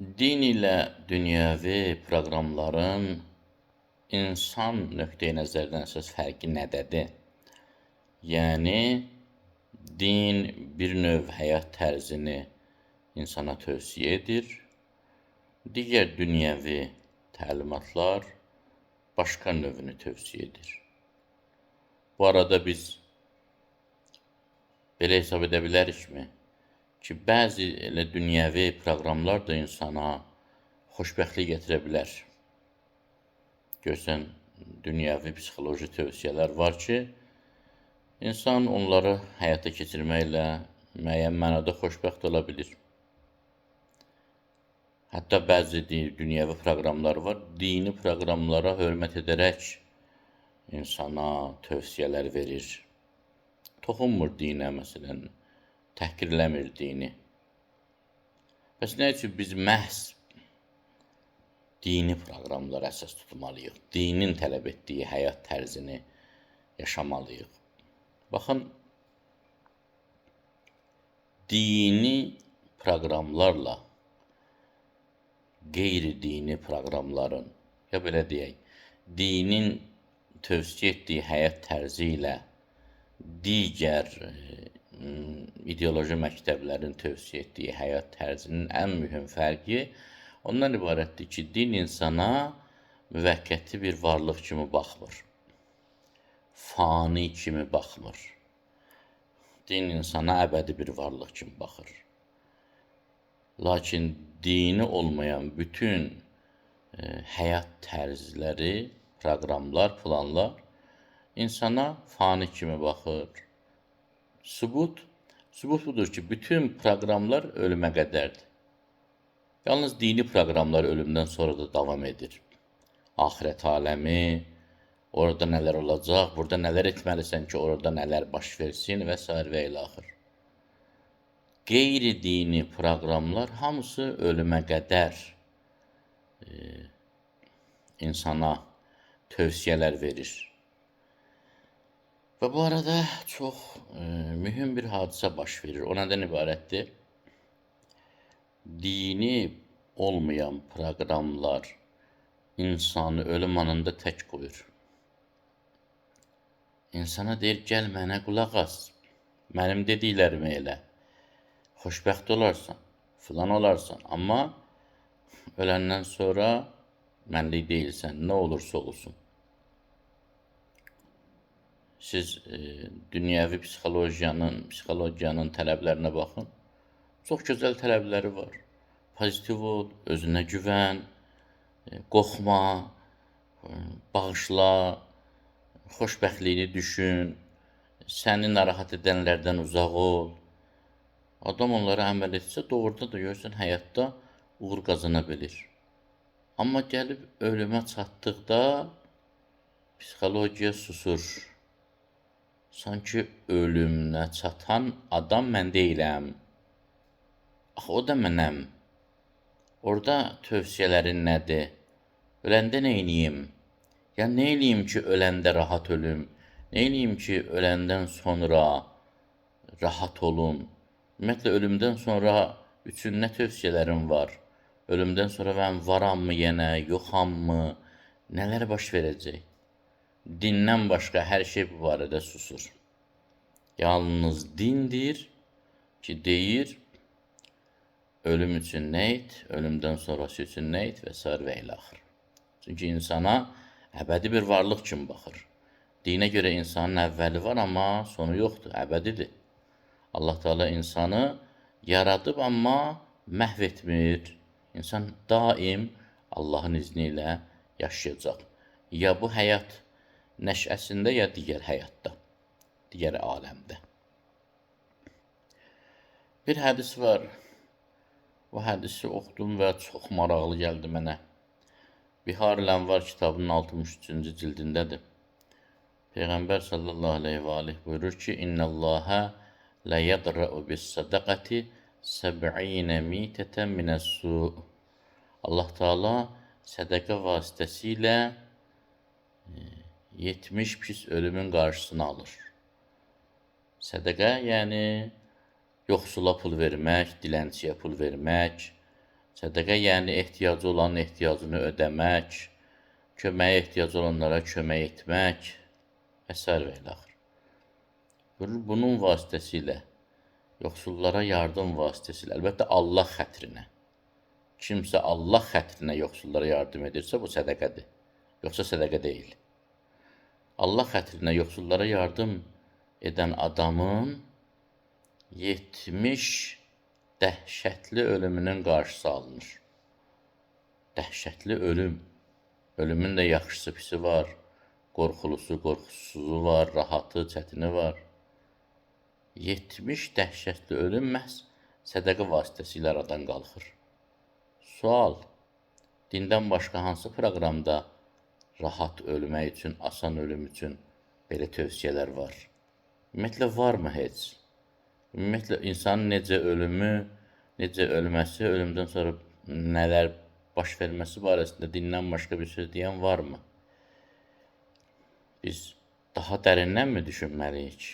Din ilə dünyəvi proqramların insan nöqteyi nəzərdən əsas fərqi nədədir? Yəni, din bir növ həyat tərzini insana tövsiyə edir, digər dünyəvi təlimatlar başqa növünü tövsiyə edir. Bu arada biz belə hesab edə bilərikmi ki, bəzi elə dünyəvi proqramlar da insana xoşbəxtlik gətirə bilər. Görsən, dünyəvi psixoloji tövsiyələr var ki, insan onları həyata keçirməklə müəyyən mənada xoşbəxt ola bilir. Hətta bəzi dünyəvi proqramlar var, dini proqramlara hörmət edərək insana tövsiyələr verir. Toxunmur dinə, məsələn, təhqirləmir dini. Bəs nə üçün biz məhz dini proqramlara əsas tutmalıyıq? Dinin tələb etdiyi həyat tərzini yaşamalıyıq. Baxın, dini proqramlarla qeyri-dini proqramların, ya belə deyək, dinin tövsiyə etdiyi həyat tərzi ilə digər ideoloji məktəblərin tövsiyə etdiyi həyat tərzinin ən mühüm fərqi ondan ibarətdir ki, din insana müvəqqəti bir varlıq kimi baxmır, fani kimi baxmır. Din insana əbədi bir varlıq kimi baxır. Lakin dini olmayan bütün həyat tərzləri, proqramlar, planlar insana fani kimi baxır. Sübut budur ki, bütün proqramlar ölümə qədərdir. Yalnız dini proqramlar ölümdən sonra da davam edir. Axirət aləmi, orada nələr olacaq, burada nələr etməlisən ki, orada nələr baş versin və s. və ilə axır. Qeyri-dini proqramlar hamısı ölümə qədər insana tövsiyələr verir. Və bu arada çox mühüm bir hadisə baş verir. O nədən ibarətdir? Dini olmayan proqramlar insanı ölüm anında tək qoyur. İnsana deyir, gəl mənə qulaq as, mənim dediklərimi elə, xoşbəxt olarsan, filan olarsan, amma öləndən sonra mənlik deyilsən, nə olursa olsun. Siz dünyəvi psixologiyanın tələblərinə baxın. Çox gözəl tələbləri var. Pozitiv ol, özünə güvən, qorxma, bağışla, xoşbəxtliyini düşün, səni narahat edənlərdən uzaq ol. Adam onlara əməl etsə, doğrudan da görürsən, həyatda uğur qazana bilir. Amma gəlib ölümə çatdıqda psixologiya susur. Sanki ölümünə çatan adam mən deyiləm. Axı, o da mənəm. Orada tövsiyələrin nədir? Öləndə nə eləyim? Ya nə eləyim ki, öləndə rahat ölüm? Nə eləyim ki, öləndən sonra rahat olum? Ümumiyyətlə, ölümdən sonra üçün nə tövsiyələrim var? Ölümdən sonra mən varammı yenə, yoxammı? Nələr baş verəcək? Dindən başqa hər şey bu barədə susur. Yalnız dindir ki, deyir, ölüm üçün nə et, ölümdən sonrası üçün nə et və s. və ilə axır. Çünki insana əbədi bir varlıq kimi baxır. Dinə görə insanın əvvəli var, amma sonu yoxdur, əbədidir. Allah Teala insanı yaradıb, amma məhv etmir. İnsan daim Allahın izni ilə yaşayacaq. Ya bu həyat nəşəsində, ya digər həyatda, digər aləmdə. Bir hədis var. Bu hədisi oxudum və çox maraqlı gəldi mənə. Bihar-ül Ənvar kitabının 63-cü cildindədir. Peyğəmbər sallallahu aleyhi və aleyh buyurur ki, İnnəlləhə lə yədra'u bis-sədəqəti səb'inə mitətən minəs-su. Allah Teala sədəqə vasitəsilə 70 pis ölümün qarşısını alır. Sədəqə, yəni yoxsula pul vermək, dilənçiyə pul vermək, Sədəqə yəni ehtiyacı olanın ehtiyacını ödəmək, köməyə ehtiyacı olanlara kömək etmək və s. və ilə axır. Bunun vasitəsilə, yoxsullara yardım vasitəsilə, əlbəttə Allah xətrinə, kimsə Allah xətrinə yoxsullara yardım edirsə, bu sədəqədir, yoxsa sədəqə deyil. Allah xətrinə yoxsullara yardım edən adamın 70 dəhşətli ölümünün qarşısı alınır. Dəhşətli ölüm. Ölümün də yaxşısı, pisi var, qorxulusu, qorxusuzu var, rahatı, çətini var. 70 dəhşətli ölüm məhz sədəqə vasitəsilə aradan qalxır. Sual, dindən başqa hansı proqramda rahat ölmək üçün, asan ölüm üçün belə tövsiyələr var? Ümumiyyətlə, varmı heç? Ümumiyyətlə, insanın necə ölümü, necə ölməsi, ölümdən sonra nələr baş verməsi barəsində dindən başqa bir söz deyən varmı? Biz daha dərindən mi düşünməliyik?